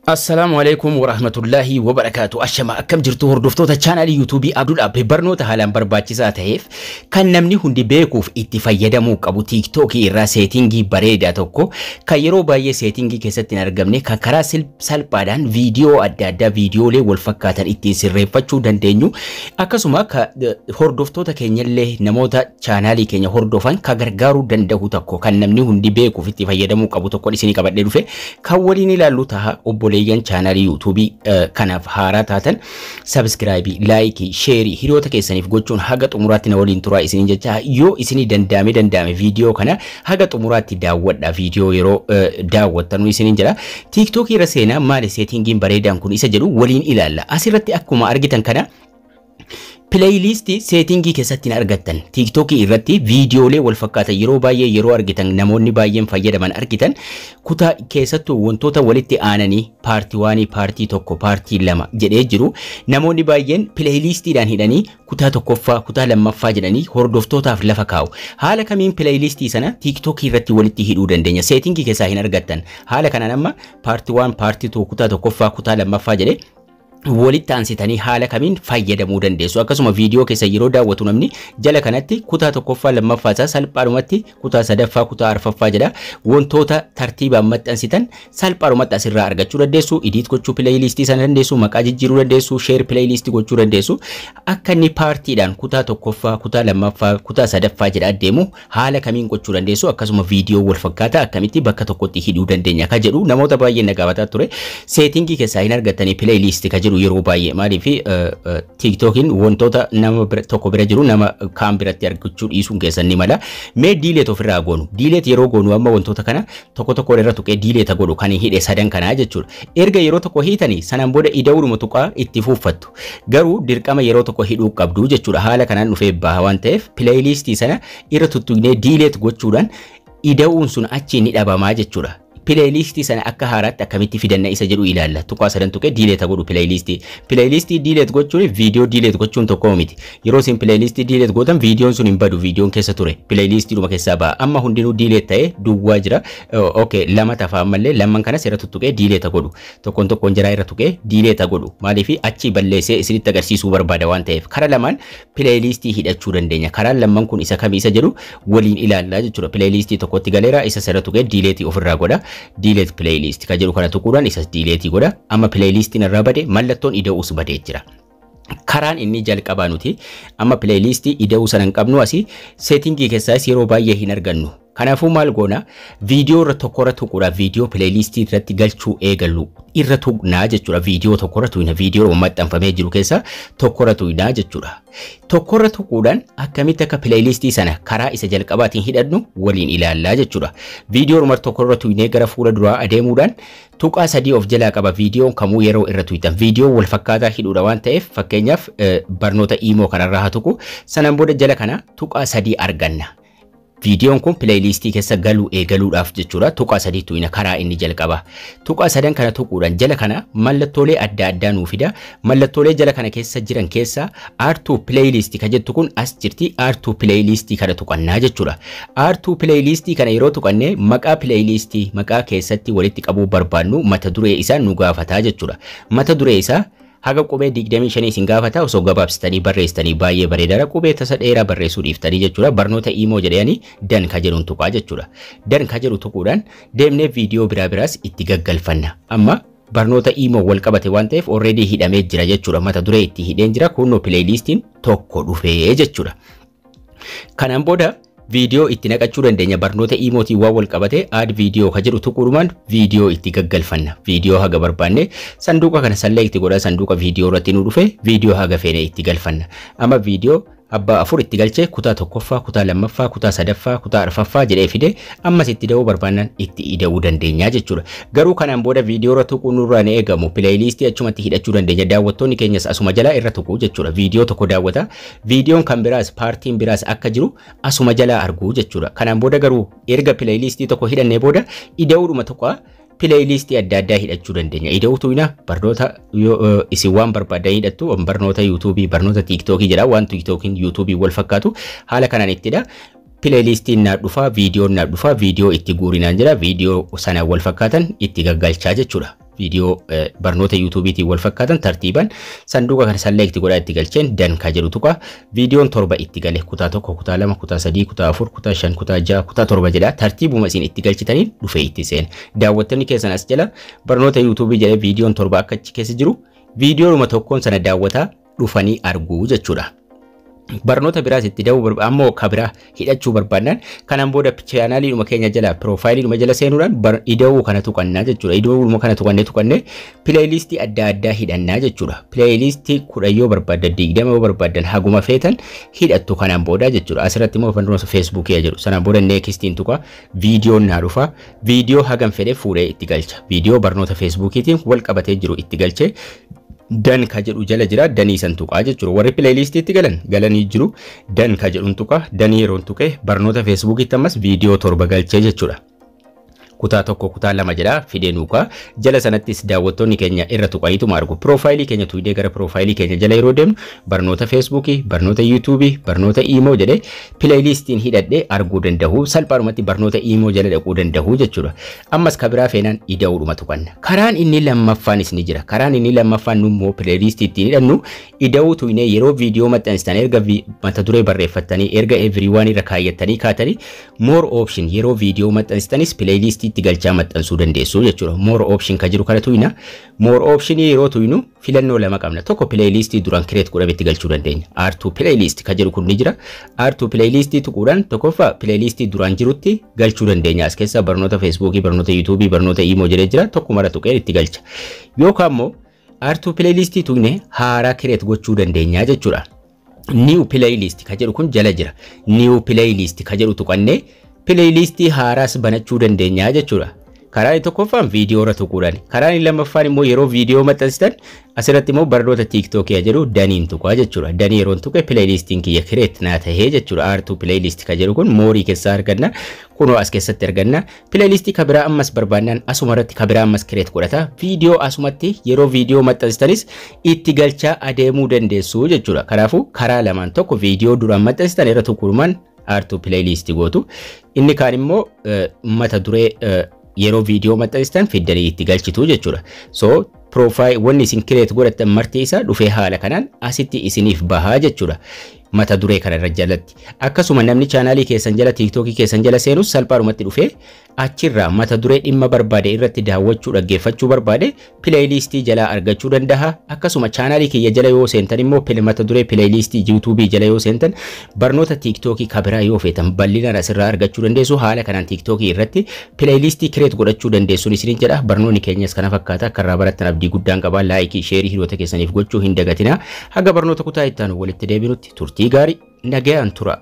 Assalamualaikum warahmatullahi wabarakatuh. Ashama akkam jirtu hordoftoota channel YouTube Abdul Abbe barnoota haalaan barbaachisaa ta'eef kan namni hundi beekuuf itti fayyadamuu qabu TikTok irraa settingii bareedaa tokko kan yeroo baay'ee settingii keessatti hin argamne kan karaa salphaadhaan viidiyoo adda addaa viidiyoolee wal fakkaatan ittiin sirreeffachuu dandeenyu akkasuma hordoftoota keenyallee namoota channelii keenya hordofan kan gargaaruu danda'u tokko kan namni hundi beekuuf itti fayyadamuu qabu tokko isinii qabadhee dhufe kan waliin ilaallu ta'a obbolee channel YouTube kanaaf haaraa taatan subscribe like share hiriyoota keessaniif gochuun haga xumuraatti na waliin turaa isiniin jecha yoo isinii danda'ame video kana haga xumuraatti daawwadhaa video yeroo daawwattanu isiniin jira TikTok irra seenaa maali settingiin bareedaan kun isa jedhu waliin ilaalla asirratti akkuma argitan kana playlist settingii keessatti argattan TikTok irratti viidiyoolee wal fakkaatan yeroo baay'ee yeroo argitan namoonni baay'een fayyadaman argitan kutaa keessattuu wantoota walitti aananii partii 1 partii 1 partii 2 jedhee jiru namoonni baay'een playlistiidhaan hidhanii kutaa tokkoffaa kutaa lammaffaa jedhanii hordoftootaaf lafa kaa'u haala kamiin playlistii sana TikTok irratti walitti hidhuu dandeenya settingii keessaa hin argattan haala kanaan amma partii 1 partii 2 kutaa tokkoffaa kutaa lammaffaa jedhee walitti aansitanii haala kamiin fayyadamuu dandeessu akkasuma viidiyoo keessa yeroo daawwatu namni jala kanatti kutaa tokkoffaa lammaffaa isaa salphaadhumatti kutaa sadaffaa kutaa arfaffaa jedha wantoota tartiibaan maxxansitan salphaadhumatti asirraa argachuu dandeessu edit gochuu playlistii sana dandeessu maqaa jijjiiruu dandeessu share playlistii gochuu dandeessu akka inni paartiidhaan kutaa tokkoffaa kutaa lammaffaa kutaa sadaffaa jedha deemu haala kamiin gochuu dandeessu akkasuma viidiyoo wal fakkaataa akkamitti bakka tokkotti hidhuu dandeenya ka jedhu namoota baay'ee nagaabataa ture settingii keessaa hin argattanii playlistii ka yeroo baay'ee maaliif TikTokin wantoota nama tokko bira jiru nama kaan biratti argachuu dhiisuun keessan ni mala mee delete ofirraa goonu delete yeroo goonu amma wantoota kana tokko irra tuqee delete godhu kan hidhe sadan kana jechuudha erga yeroo tokko hiitanii sanaan booda ida'uuduma tuqaa itti fuuffattu garuu dirqama yeroo tokko hidhuu qabdu jechuudha haala kanaan dhufee baha waan ta'eef playlistii sana irra tuttuqnee delete gochuudhaan ida'uun sun achi ni dhabamaa jechuudha playlist sana akka haaraatti akkamitti fidanna isa jedhu ilaalla tuqaa sadan tuqee delete godhu playlist delete gochuun video delete gochuun tokko miti yeroo sin playlist delete gootan videoon sun hin badu videoon keessa ture playlist duma keessaa ba'a amma hundinuu delete ta'ee duwwaa jira okay lama tafaa ammallee lamman kanas irra tuttuqee delete godhu tokkoon jiraa irra tuqee delete godhu maaliif achi balleessee isinitti agarsiisuu barbaada waan ta'eef kara lamaan playlist hidhachuu dandeenya karaan lamman kun isa kamii isa jedhu waliin ilaallaa jechuudha playlist tokkotti galeera isa sana tuqee delete ofirraa godha delete playlist ka jedhu kana tuquudhaan isas delete godha amma playlistiin irraa bade mallattoon ida'uus badee jira karaan inni jalqabaa nuti amma playlist ida'uu sana hin qabnu asii settingii keessaas yeroo baay'ee hin argannu kanaafuu maal goona viidiyoo irra tokkorra tuquudha viidiyoo playlistii irratti galchuu eegallu irra tuqnaa jechuudha viidiyoo tokkorra tuqna viidiyoo maxxanfamee jiru keessa tokkorra tuqnaa jechuudha tokkorra tuquudhaan akkamitti akka playlistii sana karaa isa jalqabaatiin hidhannu waliin ilaallaa jechuudha viidiyoo rumar tokkorra tuqnee gara fuula duraa adeemuudhaan tuqaa sadii of jalaa qaba viidiyoon kamuu yeroo irra tuqtan viidiyoo wal fakkaataa hidhuudha waan ta'eef fakkeenyaaf barnoota imo kanarraa haa tuqu sanaan booda jala kana tuqaa sadii arganna videoon kun playlistii keessa galuu eegaluudhaaf jechuudha tuqaa sadii tuqina karaa inni jalqaba tuqaa sadan kana tuquudhaan jala kana mallattoolee adda addaa nuu fida mallattoolee jala kana keessa jiran keessa R2 playlist ka jettu kun as jirti R2 playlist kana tuqannaa jechuudha R2 playlist kana yeroo tuqanne maqaa playlist maqaa keessatti walitti qabuu barbaannu mata duree isaa nu gaafataa jechuudha mata duree isaa haga qubee 25 isin gaafata osoo gabaabsitanii barreessitanii baay'ee bareedaadha qubee tasa dheeraa barreessuu dhiiftanii jechuudha barnoota imo jedhanii dan ka jedhuun tuqaa jechuudha dan ka jedhu tuquudhaan deemnee viidiyoo biraas itti gaggalfanna amma barnoota imo wal qabate waan ta'eef already hidhamee jira jechuudha mata duree itti hidheen jira kunno playlistiin tokko dhufee jechuudha kanaan booda video itti naqachuu dandeenya barnoota imotii waan wal qabate add video ka jedhu tuquudhumaan video itti gaggalfanna video haga barbaanne sanduuqa kana select godha sanduuqa video irratti nu dhufe video haga feene itti galfanna amma video abba afur itti galchee kutaa tokkoffaa kutaa lammaffaa kutaa sadaffaa kutaa arfaffaa jedhee fide ammas itti da'uu barbaannan itti ida'uu dandeenya jechuudha garuu kanaan booda viidiyoo irra tuquu nurraa ni eegamu playlistii achumatti hidhachuu dandeenya daawwattoonni keenyas asuma jalaa irra tuquu jechuudha viidiyoo tokko daawwata viidiyoon kan biraas paartiin biraas akka jiru asuma jalaa arguu jechuudha kanaan booda garuu erga playlistii tokko hidhannee booda ida'uudhuma tokko playlist adda addaa hidhachuu dandeenya ida'uutu ina barnoota isin waan barbaadan hidhattu barnoota YouTube barnoota TikTok jedha waan TikTokin YouTube wal fakkaatu haala kanaan ittidha playlistiin na dhufa viidiyoon na dhufa viidiyoo itti guurinaan jira viidiyoo sana wal fakkaatan itti gaggalchaa jechuudha video barnoota YouTube tiin wal fakkaatan tartiiban sanduuqa kana select godhaa itti galcheen dan ka jedhu tuqa videoon 7 itti gale kutaa 1 kutaa 2 kutaa 3 kutaa 4 kutaa 5 kutaa 6 kutaa 7 jedha tartiibuma isin itti galchitaniin dhufee itti seen daawwattonni keessan as jala barnoota YouTube jedhee videoon 7 akka achi keessa jiru videooma tokkoon sana daawwataa dhufanii arguu jechuudha. Barnoota biraas itti daawuu ammoo kabira hidhachuu barbaadan kanaan booda chaanaalii dhuma keenya jala profaayilii dhuma jala seenuudhaan ida'uu kana tuqannaa jechuudha. Ida'uu kana tuqannee pileeylistii adda addaa hidhannaa jechuudha. Pileeylistii 10 yoo barbaadan 20 yoo barbaadan haguma feetan hidhattu kanaan booda jechuudha. Asirratti immoo barnoota Facebook jedhu sanaan booda neextiin tuqa viidiyoon naa dhufa viidiyoo hagam fedhe fuudhee itti galcha. Viidiyoo barnoota Facebookiitiin wal qabatee jiru itti galchee dan ka jedhu jala jira danii san tuqaa jechuudha. Warri pileeylistiitti galanii jiru dan ka jedhuun tuqa danii yeroon tuqee barnoota Facebookiitti ammas viidiyoo 7 galchee jechuudha. Kutaa 1 kutaa 2 jedha fidee nuuqa jala sanattis daawwattoonni keenya irra tuqaniitu argu. Profaayilii keenya tuidee gara profaayilii keenya jala yeroo deemnu barnoota Facebookii, barnoota YouTube, barnoota Imo jedhee pileeylistiin hidhadhee arguu danda'u. Salphaadhumatti barnoota Imo jala dhaquu danda'u jechuudha. Ammas kabiraa feenaan ida'uudhuma tuqanna. Karaan inni lammaffaanis ni jira. Karaan inni lammaffaan immoo pileeylistii ittiin hidhannu ida'uu tuinee yeroo viidiyoo maxxansitan erga mata duree barreeffattanii erga everyone irra kaayyattanii kaatanii more option yeroo viidiyoo maxxansitanis pileeylistii itti galchaa maxxansuu dandeessu jechuudha. More option ka jiru kana tuina more option yeroo tuinu filannoo lama qabna. Tokko pileeylistii duraan create godhame itti galchuu dandeenya. R2 playlist ka jiru kun ni jira. R2 playlist tuquudhaan tokkoffaa pileeylistii duraan jirutti galchuu dandeenya. As keessa barnoota Facebook, barnoota YouTube, barnoota Imo jedhee jira. Tokko mara tuqee itti galcha. Yookaan immoo R2 playlist tuine haaraa create gochuu dandeenya jechuudha. New playlist ka jedhu kun jala jira. New playlist ka jedhu tuqannee pileeylistii haaraas banachuu dandeenya jechuudha. Karaan tokkoffaan viidiyoo irra tuquudhaan karaan lammaffaan immoo yeroo viidiyoo maxxansitan asirratti immoo barnoota TikTok jedhu daniin tuqaa jechuudha. Danii yeroon tuqe pileeylistiin kiyya create naa tahee jechuudha. R2 playlist ka jedhu kun moorii keessaa arganna. Kunoo as keessatti arganna. Pileeylistii kabiraa ammas barbaannaan asuma irratti kabiraa ammas create godhata. Viidiyoo asumatti yeroo viidiyoo maxxansitanis itti galchaa adeemuu dandeessu jechuudha. Kanaafuu karaa lamaan tokko viidiyoo duraan maxxansitan irra tuquudhaan R2 playlist gootu. Inni kaan immoo mata duree yeroo viidiyoo maxxansitan fiddanii itti galchitu jechuudha. So profile wanni isin create godhatan marti isaa dhufee haala kanaan asitti isiniif bahaa jechuudha. Mata duree kana irra jalatti akkasuma namni chaanaalii keessan jala TikTokii keessan jala seenus salphaadhumatti dhufee achirraa mata duree dhimma barbaade irratti daawwachuu dhaggeeffachuu barbaade pileeylistii jala argachuu danda'a. Akkasuma chaanaalii kiyya jala yoo seentan immoo mata duree pileeylistii YouTube jala yoo seentan barnoota TikTokii kabiraa yoo feetan bal'inaan asirraa argachuu dandeessu. Haala kanaan TikTokii irratti pileeylistii create godhachuu dandeessuun isiniin jedha. Barnoonni keenyas kana fakkaata. Akka irraa barattan abdii guddaan qaba. Laayikii, sheerii hiriyoota keessaniif gochuu hin dagatina. Haga barnoota kutaa itti aanu walitti deebinutti turtii gaarii nagayaan tura.